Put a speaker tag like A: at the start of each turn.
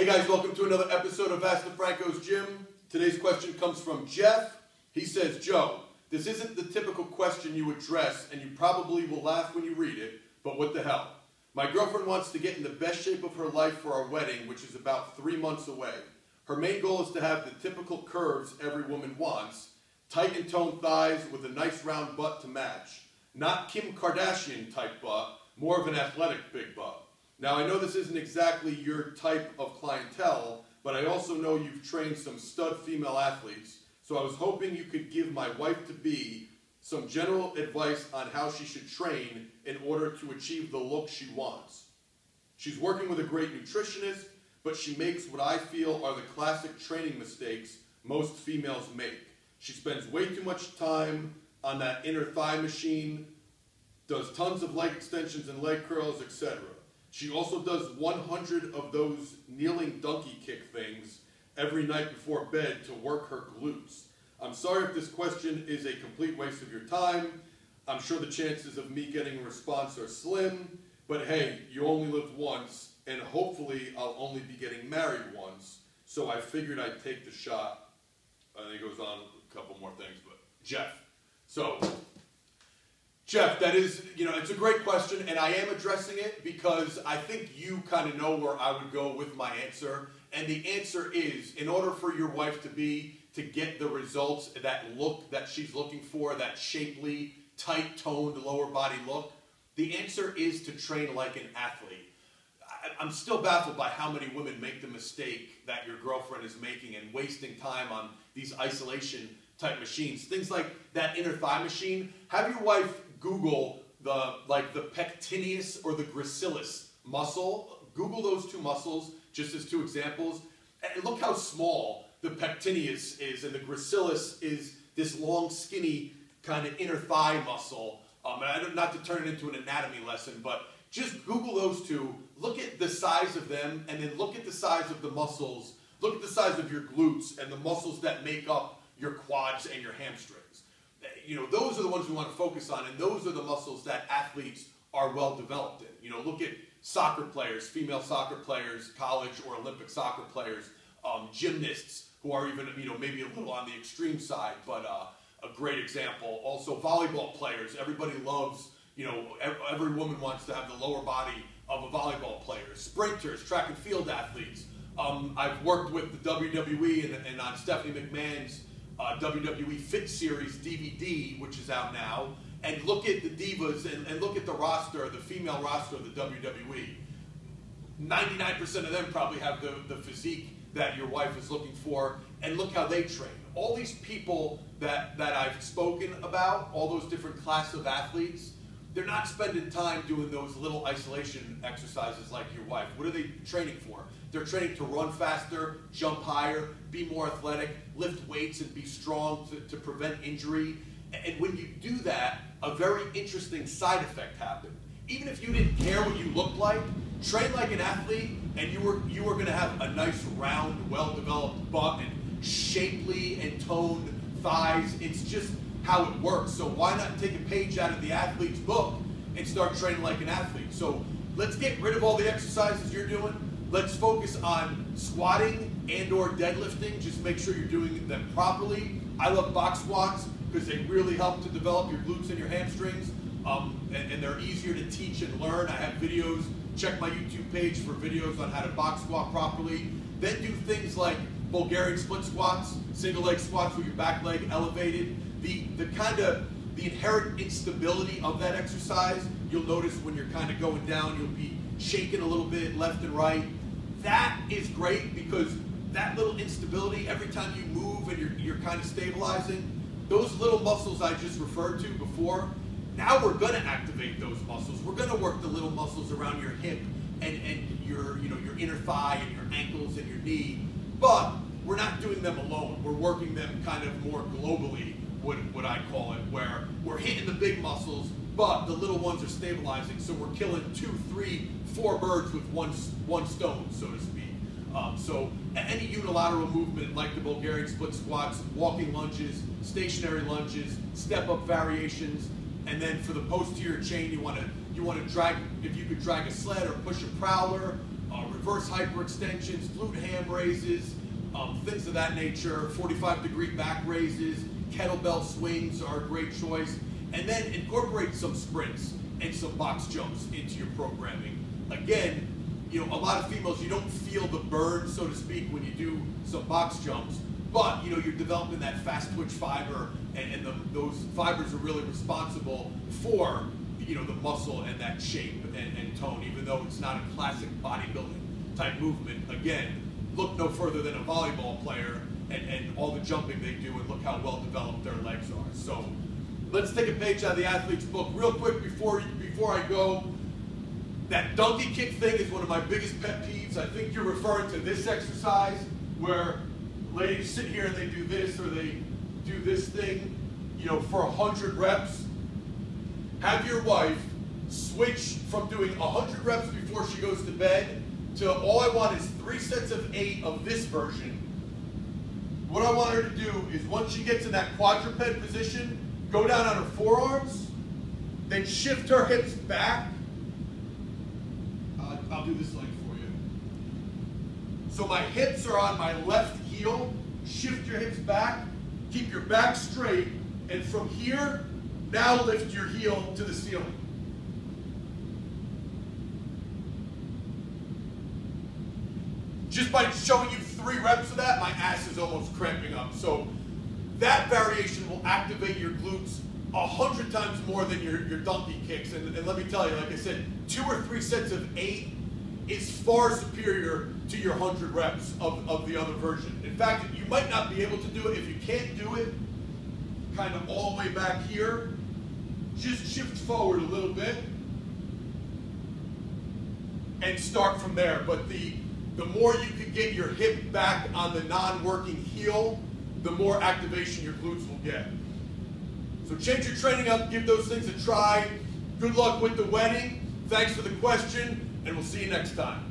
A: Hey guys, welcome to another episode of Ask DeFranco's Gym. Today's question comes from Jeff. He says, Joe, this isn't the typical question you address, and you probably will laugh when you read it, but what the hell? My girlfriend wants to get in the best shape of her life for our wedding, which is about 3 months away. Her main goal is to have the typical curves every woman wants, tight and toned thighs with a nice round butt to match. Not Kim Kardashian type butt, more of an athletic big butt. Now, I know this isn't exactly your type of clientele, but I also know you've trained some stud female athletes, so I was hoping you could give my wife-to-be some general advice on how she should train in order to achieve the look she wants. She's working with a great nutritionist, but she makes what I feel are the classic training mistakes most females make. She spends way too much time on that inner thigh machine, does tons of leg extensions and leg curls, etc. She also does 100 of those kneeling donkey kick things every night before bed to work her glutes. I'm sorry if this question is a complete waste of your time. I'm sure the chances of me getting a response are slim, but hey, you only live once, and hopefully I'll only be getting married once, so I figured I'd take the shot. And he goes on a couple more things, but Jeff. So, Jeff, that is, it's a great question, and I am addressing it because I think you kind of know where I would go with my answer. And the answer is, in order for your wife to get the results, that look that she's looking for, that shapely, tight-toned lower body look, the answer is to train like an athlete. I'm still baffled by how many women make the mistake that your girlfriend is making and wasting time on these isolation type machines. Things like that inner thigh machine. Have your wife Google the pectineus or the gracilis muscle. Google those two muscles just as two examples. And look how small the pectineus is and the gracilis is, this long, skinny kind of inner thigh muscle. And not to turn it into an anatomy lesson, but just Google those two. Look at the size of them, and then look at the size of the muscles. Look at the size of your glutes and the muscles that make up your quads and your hamstrings. Those are the ones we want to focus on, and those are the muscles that athletes are well developed in. Look at soccer players, female soccer players, college or Olympic soccer players, gymnasts who are even, maybe a little on the extreme side, but a great example. Also, volleyball players. Everybody loves, every woman wants to have the lower body of a volleyball player. Sprinters, track and field athletes. I've worked with the WWE and on Stephanie McMahon's WWE Fit Series DVD, which is out now, and look at the divas and look at the roster, the female roster of the WWE. 99% of them probably have the physique that your wife is looking for, and look how they train. All these people that I've spoken about, all those different class of athletes, they're not spending time doing those little isolation exercises like your wife. What are they training for? They're training to run faster, jump higher, be more athletic, lift weights and be strong to prevent injury. And when you do that, a very interesting side effect happened. Even if you didn't care what you looked like, train like an athlete and you were going to have a nice round, well-developed butt and shapely and toned thighs. It's just how it works. So why not take a page out of the athlete's book and start training like an athlete? So let's get rid of all the exercises you're doing. Let's focus on squatting and or deadlifting. Just make sure you're doing them properly. I love box squats because they really help to develop your glutes and your hamstrings. And they're easier to teach and learn. I have videos. Check my YouTube page for videos on how to box squat properly. Then do things like Bulgarian split squats, single leg squats with your back leg elevated. The inherent instability of that exercise, you'll notice when you're kind of going down, you'll be shaking a little bit left and right. That is great because that little instability, every time you move and you're kind of stabilizing, those little muscles I just referred to before, now we're going to activate those muscles. We're going to work the little muscles around your hip and your inner thigh and your ankles and your knee, but we're not doing them alone. We're working them kind of more globally, what I call it, where we're hitting the big muscles, but the little ones are stabilizing, so we're killing 2, 3, 4 birds with one stone, so to speak. So any unilateral movement like the Bulgarian split squats, walking lunges, stationary lunges, step-up variations, and then for the posterior chain, you want to drag, if you could drag a sled or push a prowler, reverse hyperextensions, glute ham raises, things of that nature, 45-degree back raises, kettlebell swings are a great choice, and then incorporate some sprints and some box jumps into your programming. Again, you know, a lot of females, you don't feel the burn, so to speak, when you do some box jumps, but you know, you're developing that fast twitch fiber, and those fibers are really responsible for, you know, the muscle and that shape and tone, even though it's not a classic bodybuilding type movement. Again, look no further than a volleyball player and all the jumping they do, and look how well developed their legs are. So let's take a page out of the athlete's book real quick before I go. That donkey kick thing is one of my biggest pet peeves. I think you're referring to this exercise where ladies sit here and they do this, or they do this thing, you know, for 100 reps. Have your wife switch from doing 100 reps before she goes to bed to all I want is 3 sets of 8 of this version. What I want her to do is, once she gets in that quadruped position, go down on her forearms, then shift her hips back. I'll do this leg for you. So my hips are on my left heel. Shift your hips back. Keep your back straight. And from here, now lift your heel to the ceiling. Just by showing you 3 reps of that, my ass is almost cramping up. So that variation will activate your glutes 100 times more than your donkey kicks. And let me tell you, like I said, 2 or 3 sets of 8 is far superior to your 100 reps of the other version. In fact, you might not be able to do it. If you can't do it kind of all the way back here, just shift forward a little bit and start from there. But the more you can get your hip back on the non-working heel, the more activation your glutes will get. So change your training up, give those things a try. Good luck with the wedding. Thanks for the question, and we'll see you next time.